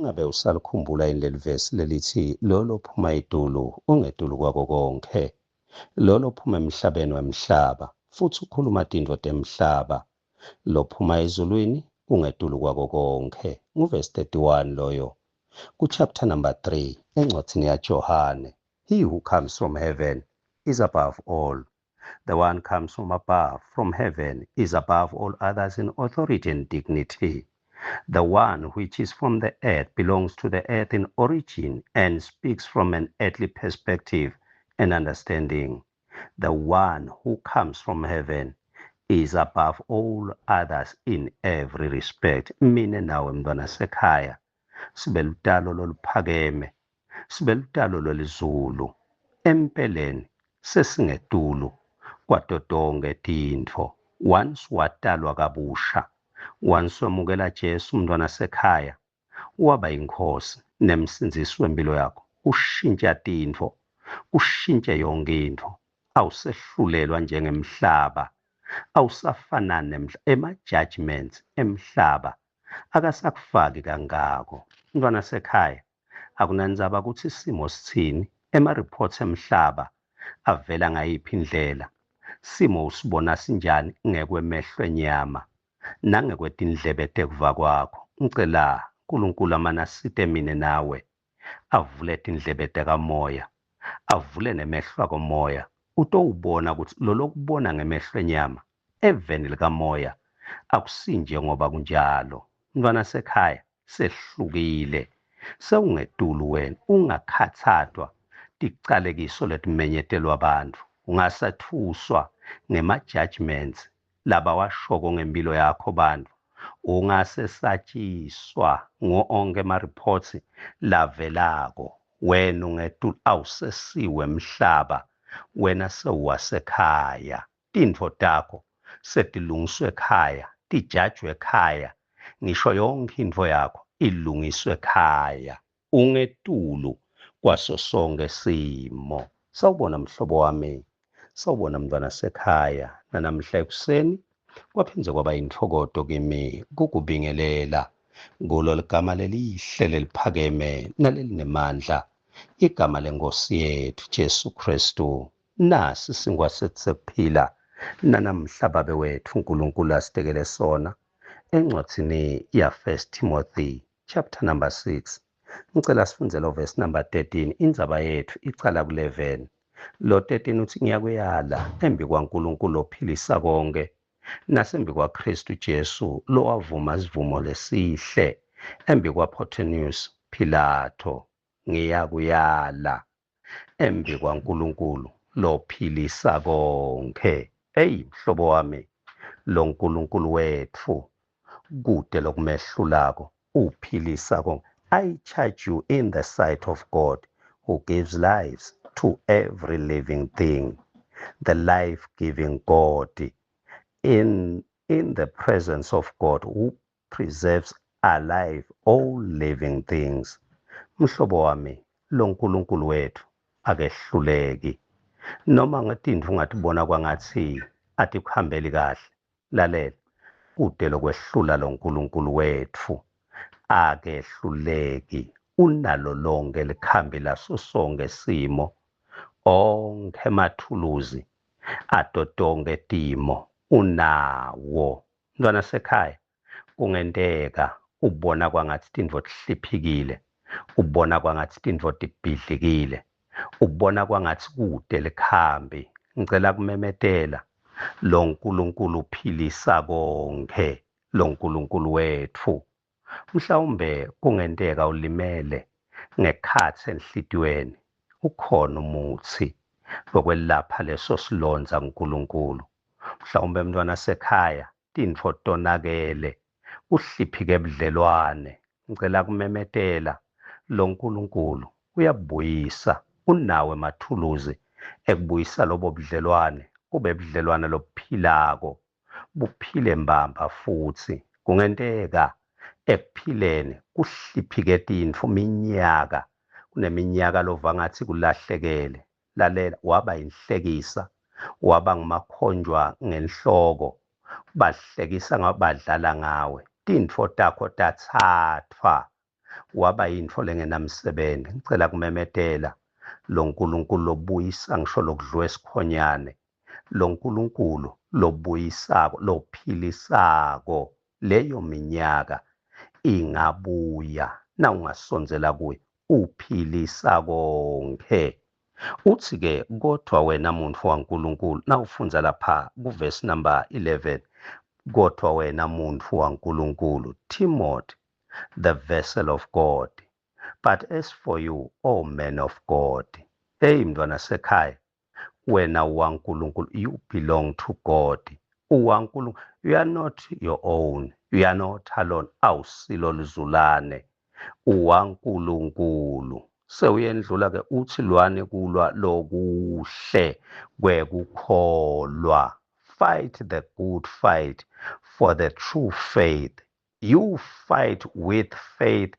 Ngabe usalikhumbula yini leli vesi lelithi lo phuma idulu ungedulu kwako konke, lo phuma emhlabeni wemhlaba futhi ukhuluma tintfo temhlaba, lo phuma ezulwini ungedulu kwako konke. Nguvesi 31 loyo. Kuchapter number 3 encwadzini yaJohane. He who comes from heaven is above all. The one comes from above, from heaven, is above all others in authority and dignity. The one which is from the earth belongs to the earth in origin and speaks from an earthly perspective and understanding. The one who comes from heaven is above all others in every respect. Mina nawe mntwana sekhaya sibe lutalo loluphakeme, sibe lutalo lwelizulu. Empeleni sesingetulu kwato tonke tintfo. Once watalwa kabusha, once wamukela Jesu mntwana sekhaya, waba yinkosi nemsindzisi wempilo yakho. Ushintsha tintfo, ushintshe yonke intfo. Awusehlulelwa njengemhlaba, awusafanani ema-judgments emhlaba akasakufaki kangako. Mntwana sekhaya, akunandzaba ukuthi isimo sithini, ema-reports emhlaba avela ngayiphi indlela, simo usibona sinjani ngekwemehlo enyama nangekwetindlebe tekuva kwakho. Ngicela uNkulunkulu amanasite mine nawe avule tindlebe tekamoya, avule nemehlo akomoya, utowubona ukuthi lolokubona ngemehlo enyama eveni likamoya akusinje ngoba kunjalo. Mntwana sekhaya, sehlukile, sewungetulu wena, ungakhathatwa ticalekiso letimenyetelwa bantfu, ungasathuswa ngema-judgments labawashoko ngempilo yakho bantfu, ungasesatshiswa ngo-onke ema-reports lavelako. Wena ungetulu, awusesiwe emhlaba, wena sewuwasekhaya. Tintfo takho setilungiswe ekhaya, tijajwe ekhaya, ngisho yonke intfo yakho ilungiswe ekhaya. Ungetulu kwaso sonke simo. Sawubona mhlobo wami, sawubona mntwana sekhaya. Nanamhla ekuseni kwaphindze kwaba yintokoto kimi kukubingelela kulo ligama lelihle leliphakeme nalelinemandla, igama lenkosi yethu Jesu Kristu. Nasi singwasethi sekuphila nanamhla babe wethu uNkulunkulu asitekele sona encwadzini ya1 Timothy chapter number 6. Ngicela sifunze lo verse number 13. Indzaba yethu icala ku-11. Lo 13 uthi ngiyakuyala embi kwaNkulunkulu ophilisa konke nasembi kwaKristu Jesu lowavuma isivumo lesihle embi kwaPortonius Pilato. Ngiyakuyala embi kwaNkulunkulu lophilisa konke. Eyi mhlobo wami, lo nkulunkulu wetfu kude lokumehlulako uphilisa konke. I charge you in the sight of God who gives lives to every living thing, the life-giving God, in the presence of God who preserves alive all living things. Mhlobo wami, lo nkulunkulu wethu akehluleki. Noma ngetintfo ungatibona kwangathi atikuhambeli kahle, lalela, kude lokwehlula lo nkulunkulu wetfu akehluleki. Unalo lonke likhambi laso sonke simo, onke emathuluzi ato tonke timo unawo. Mntwana sekhaya, kungenteka ubona kwangathi tintfo tihliphikile, ubona kwangathi tintfo tibhidlikile, ubona kwangathi kude likhambi. Ngicela kumemetela lo nkulunkulu uphilisa konke, lo nkulunkulu wetfu. Mhlawumbe kungenteka ulimele ngekhatsi enhlitiyweni, ukhona umuthi wokwelapha leso silonza nkulunkulu. Mhlawumbe mntwana sekhaya, tintfo tonakele, uhliphike budlelwane. Ngicela kumemetela lo nkulunkulu uyabuyisa, unawe emathuluzi ekubuyisa lobo budlelwane kube budlelwane lobuphilako, buphile mbamba futhi. Kungenteka ekuphileni kuhliphike tintfo minyaka, kuneminyaka lova ngathi kulahlekele. Lalela, waba yinhlekisa, waba ngumakhonjwa ngenhloko, bahlekisa ngabadlala ngawe. Tintfo takho tatsatfwa waba yintfo lengenamsebenzi. Ngicela kumemetela lo nkulunkulu lobuyisa ngisho lokudliwa esikhonyane, lo nkulunkulu lobuyisako lophilisako leyo minyaka ingabuya na ungasonzela kuye uphilisa konke. Uthi-ke kodwa wena muntu waNkulunkulu, na ufunza lapha kuvesi number 11, kodwa wena muntu waNkulunkulu, Timothy, the vessel of God. But as for you, O man of God, hey mntwana sekhaya, wena waNkulunkulu, you belong to God. UwaNkulunkulu, you are not your own, you are not alone, awusilo lizulane, uwaNkulunkulu. Sewuyendlula-ke uthi lwane kulwa lokuhle kwekukholwa. Fight the good fight for the true faith. You fight with faith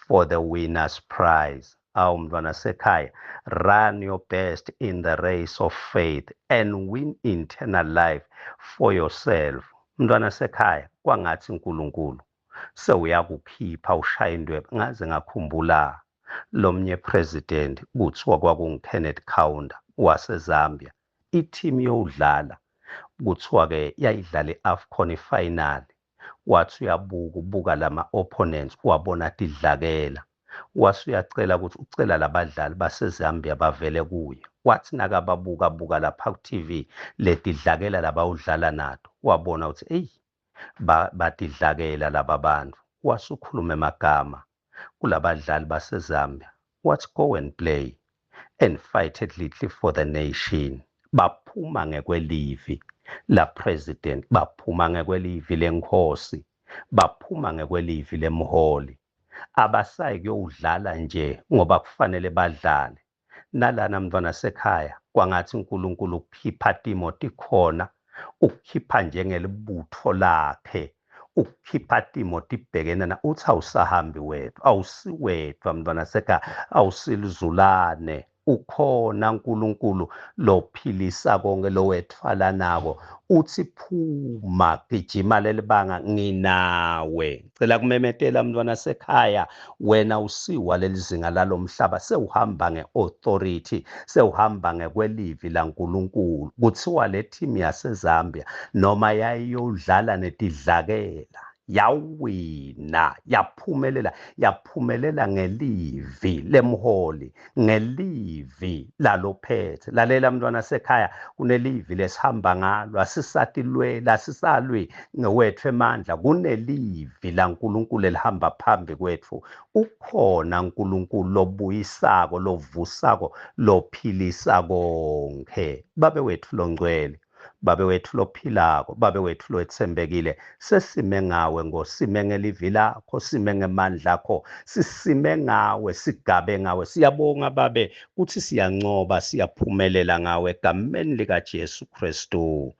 for the winner's prize. Awu mntwana sekhaya, run your best in the race of faith and win eternal life for yourself. Mntwana sekhaya, kwangathi uNkulunkulu sewuyakukhipha ushaya indwebe. Ngaze ngakhumbula lomnye president kuthiwa kwakungu-Kenneth Kaunda waseZambia. Ithimu yodlala kuthiwa-ke yayidlala i-AFCON final. Wathi ubuka lama-opponents wabona tidlakela. Wase uyacela ukuthi ucela labadlali baseZambia bavele kuye. Wathi nakababuka lapha ku-TV letidlakela labawudlala nato, wabona ukuthi eyi batidlakela laba bantu. Wase ukhuluma emagama kulabadlali baseZambia. Wathi go and play and fight elitely for the nation. Baphuma ngekwelivi la president, baphuma ngekwelivi lenkosi, baphuma ngekwelivi lemholi. Abasayi kuyodlala nje ngoba kufanele badlale. Nalana mntwana sekhaya, kwangathi uNkulunkulu ukukhipha Timothy khona, ukukhipha njengelibutho lakhe, ukukhipha Timothy ibhekene na uthi awusahambi wedwa, awusiwedwa mntwana sekhaya, awusilizulane. Ukhona uNkulunkulu lophilisa konke lowethwala nako. Uthi phuma gijima lelibanga nginawe. Cela kumemetela mntwana sekhaya, wena usiwa lelizinga lalomhlaba, sewuhamba ngeauthority, sewuhamba ngekwelivi laNkulunkulu. Kuthiwa le team yaseZambia noma yayiyodlala netidlakela yawina, yaphumelela ngelivi lemholi, ngelivi lalophethe. Lalela mntwana sekhaya, kunelivi lesihamba ngalo, asisatilwela, asisalwi ngewethu emandla, kunelivi laNkulunkulu elihamba phambi kwethu. Ukhona uNkulunkulu lobuyisako, lovusako, lophilisa konke. Babe wethu longcwele, babe wethu lophilako, babe wethu loethembekile, sesime ngawe ngosime ngelivi lakho, sime ngemandla akho, sisime ngawe, sigabe ngawe. Siyabonga babe, uthi siyancoba, siyaphumelela ngawe egameni likaJesu Kristu.